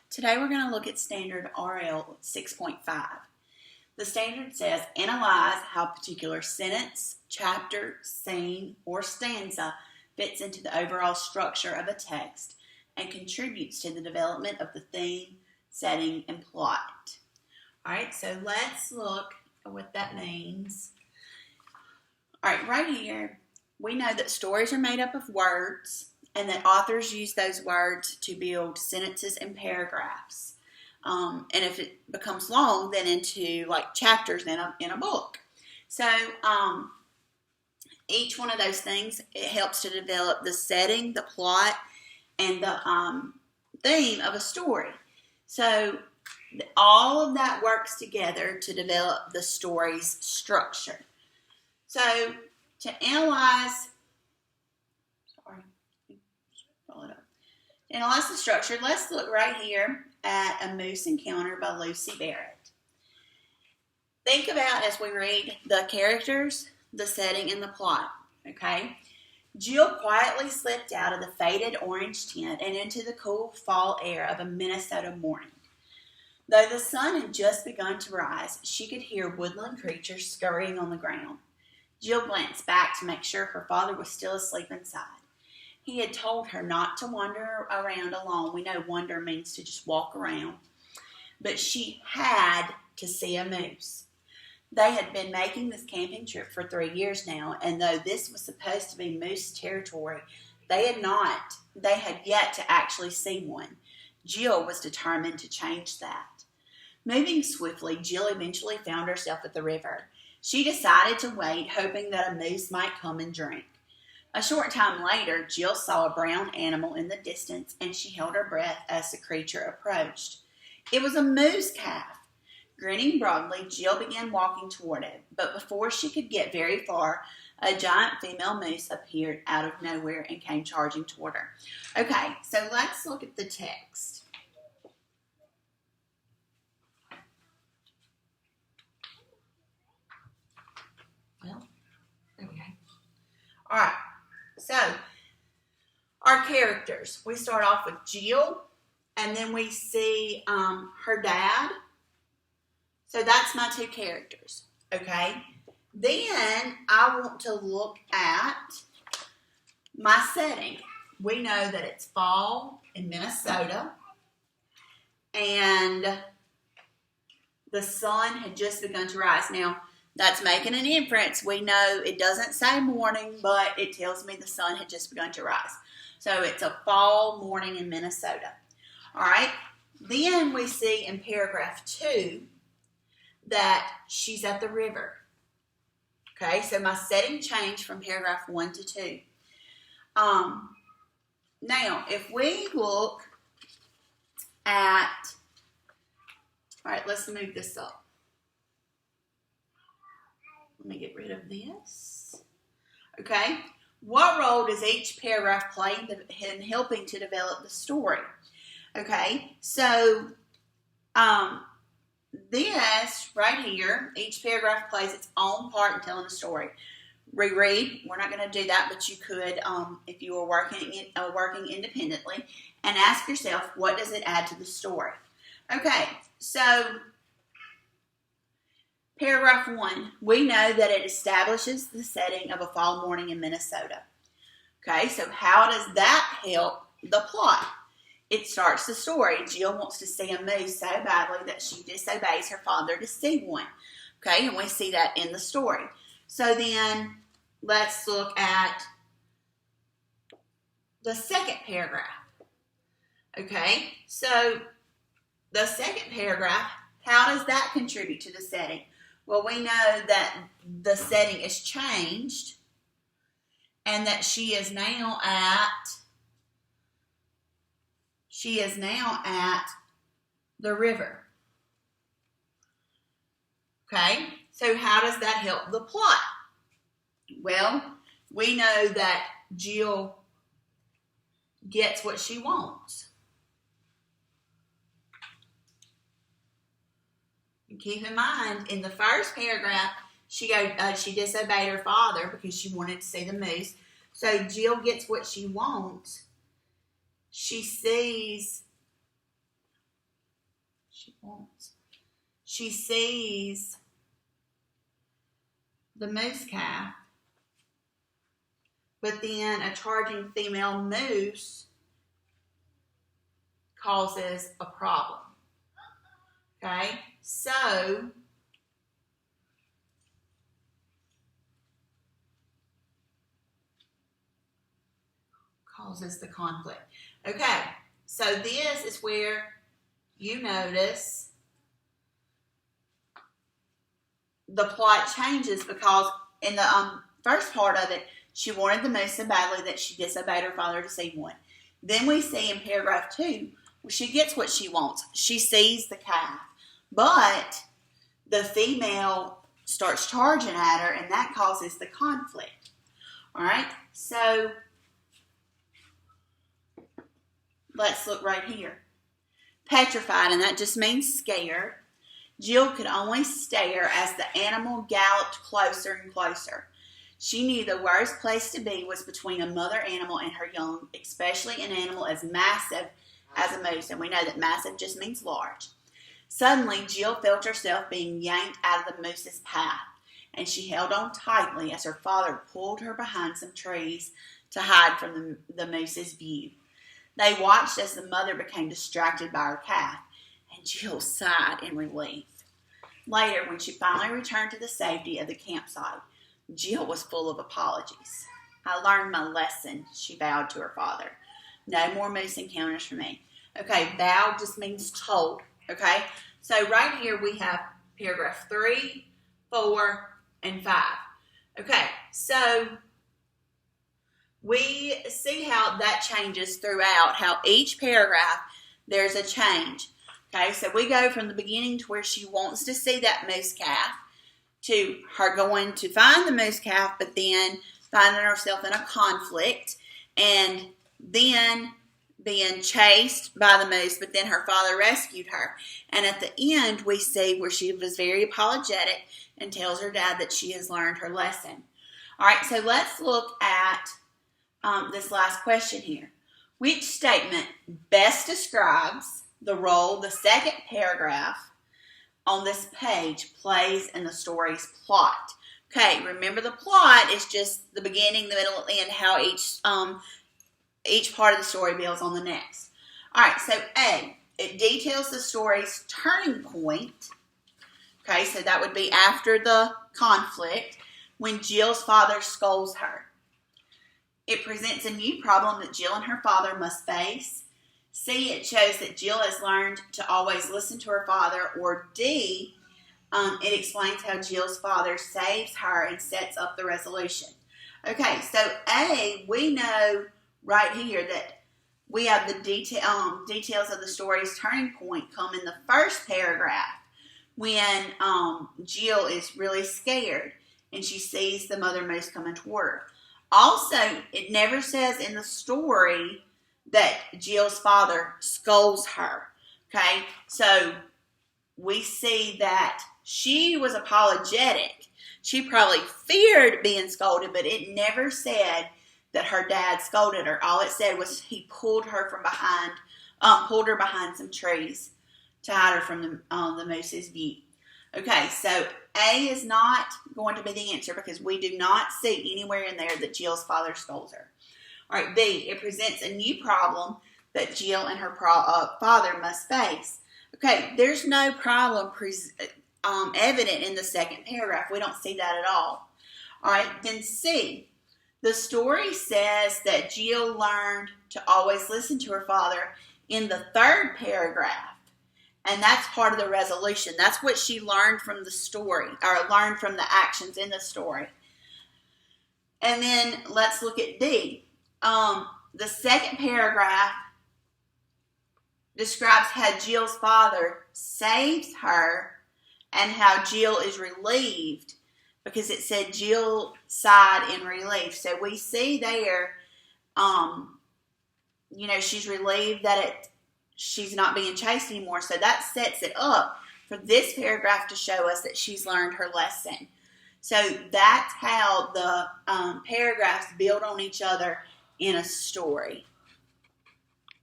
Today we're going to look at standard RL.6.5. The standard says, analyze how a particular sentence, chapter, scene, or stanza fits into the overall structure of a text and contributes to the development of the theme, setting, and plot. Alright, so let's look at what that means. Alright, right here, we know that stories are made up of words and that authors use those words to build sentences and paragraphs. And if it becomes long, then into like chapters in a book. So each one of those things, it helps to develop the setting, the plot, and the theme of a story. So all of that works together to develop the story's structure. So to analyze the structure, let's look right here at A Moose Encounter by Lucy Barrett. Think about, as we read, the characters, the setting, and the plot, okay? Jill quietly slipped out of the faded orange tent and into the cool fall air of a Minnesota morning. Though the sun had just begun to rise, she could hear woodland creatures scurrying on the ground. Jill glanced back to make sure her father was still asleep inside. He had told her not to wander around alone. We know wander means to just walk around. But she had to see a moose. They had been making this camping trip for 3 years now, and though this was supposed to be moose territory, they had yet to actually see one. Jill was determined to change that. Moving swiftly, Jill eventually found herself at the river. She decided to wait, hoping that a moose might come and drink. A short time later, Jill saw a brown animal in the distance, and she held her breath as the creature approached. It was a moose calf. Grinning broadly, Jill began walking toward it, but before she could get very far, a giant female moose appeared out of nowhere and came charging toward her. Okay, so let's look at the text. Well, there we go. All right. So, our characters. We start off with Jill, and then we see her dad. So, that's my two characters, okay? Then, I want to look at my setting. We know that it's fall in Minnesota, and the sun had just begun to rise. Now, that's making an inference. We know it doesn't say morning, but it tells me the sun had just begun to rise. So it's a fall morning in Minnesota. All right. Then we see in paragraph 2 that she's at the river. Okay. So my setting changed from paragraph 1 to 2. Now, if we look at, all right, let's move this up. Let me get rid of this. Okay. What role does each paragraph play in helping to develop the story? Okay. So, this right here, each paragraph plays its own part in telling the story. Reread. We're not going to do that, but you could, if you were working independently, and ask yourself, what does it add to the story? Okay. So, paragraph 1, we know that it establishes the setting of a fall morning in Minnesota. Okay, so how does that help the plot? It starts the story. Jill wants to see a moose so badly that she disobeys her father to see one. Okay, and we see that in the story. So then, let's look at the second paragraph. Okay, so the second paragraph, how does that contribute to the setting? Well, we know that the setting is changed and that she is now at the river. Okay, so how does that help the plot? Well, we know that Jill gets what she wants. Keep in mind, in the first paragraph, she disobeyed her father because she wanted to see the moose. So Jill gets what she wants. She sees She sees the moose calf, but then a charging female moose causes a problem. Okay, so causes the conflict. Okay, so this is where you notice the plot changes, because in the first part of it, she wanted the moose so badly that she disobeyed her father to see one. Then we see in paragraph 2, she gets what she wants. She sees the calf, but the female starts charging at her, and that causes the conflict. All right, so let's look right here. Petrified, and that just means scared. Jill could only stare as the animal galloped closer and closer. She knew the worst place to be was between a mother animal and her young, especially an animal as massive as a moose, and we know that massive just means large. Suddenly, Jill felt herself being yanked out of the moose's path, and she held on tightly as her father pulled her behind some trees to hide from the moose's view. They watched as the mother became distracted by her calf, and Jill sighed in relief. Later, when she finally returned to the safety of the campsite, Jill was full of apologies. I learned my lesson, she vowed to her father. No more moose encounters for me. Okay, vow just means told. Okay, so right here we have paragraph 3, 4, and 5. Okay, so we see how that changes throughout, how each paragraph there's a change. Okay, so we go from the beginning to where she wants to see that moose calf, to her going to find the moose calf, but then finding herself in a conflict, and then being chased by the moose, but then her father rescued her. And at the end, we see where she was very apologetic and tells her dad that she has learned her lesson. All right, so let's look at this last question here. Which statement best describes the role the second paragraph on this page plays in the story's plot? Okay, remember the plot is just the beginning, the middle, and how each part of the story builds on the next. All right, so A, it details the story's turning point. Okay, so that would be after the conflict, when Jill's father scolds her. It presents a new problem that Jill and her father must face. C, it shows that Jill has learned to always listen to her father. Or D, it explains how Jill's father saves her and sets up the resolution. Okay, so A, we know right here that we have the details of the story's turning point come in the first paragraph, when Jill is really scared and she sees the mother moose coming toward her. Also, it never says in the story that Jill's father scolds her. Okay, so we see that she was apologetic. She probably feared being scolded, but it never said that her dad scolded her. All it said was he pulled her from behind, pulled her behind some trees to hide her from the moose's view. Okay, so A is not going to be the answer, because we do not see anywhere in there that Jill's father scolds her. All right, B, it presents a new problem that Jill and her father must face. Okay, there's no problem evident in the second paragraph. We don't see that at all. All right, then C, the story says that Jill learned to always listen to her father in the third paragraph. And that's part of the resolution. That's what she learned from the story, or learned from the actions in the story. And then let's look at D. The second paragraph describes how Jill's father saves her and how Jill is relieved, because it said Jill sighed in relief. So we see there, she's relieved that she's not being chased anymore. So that sets it up for this paragraph to show us that she's learned her lesson. So that's how the paragraphs build on each other in a story.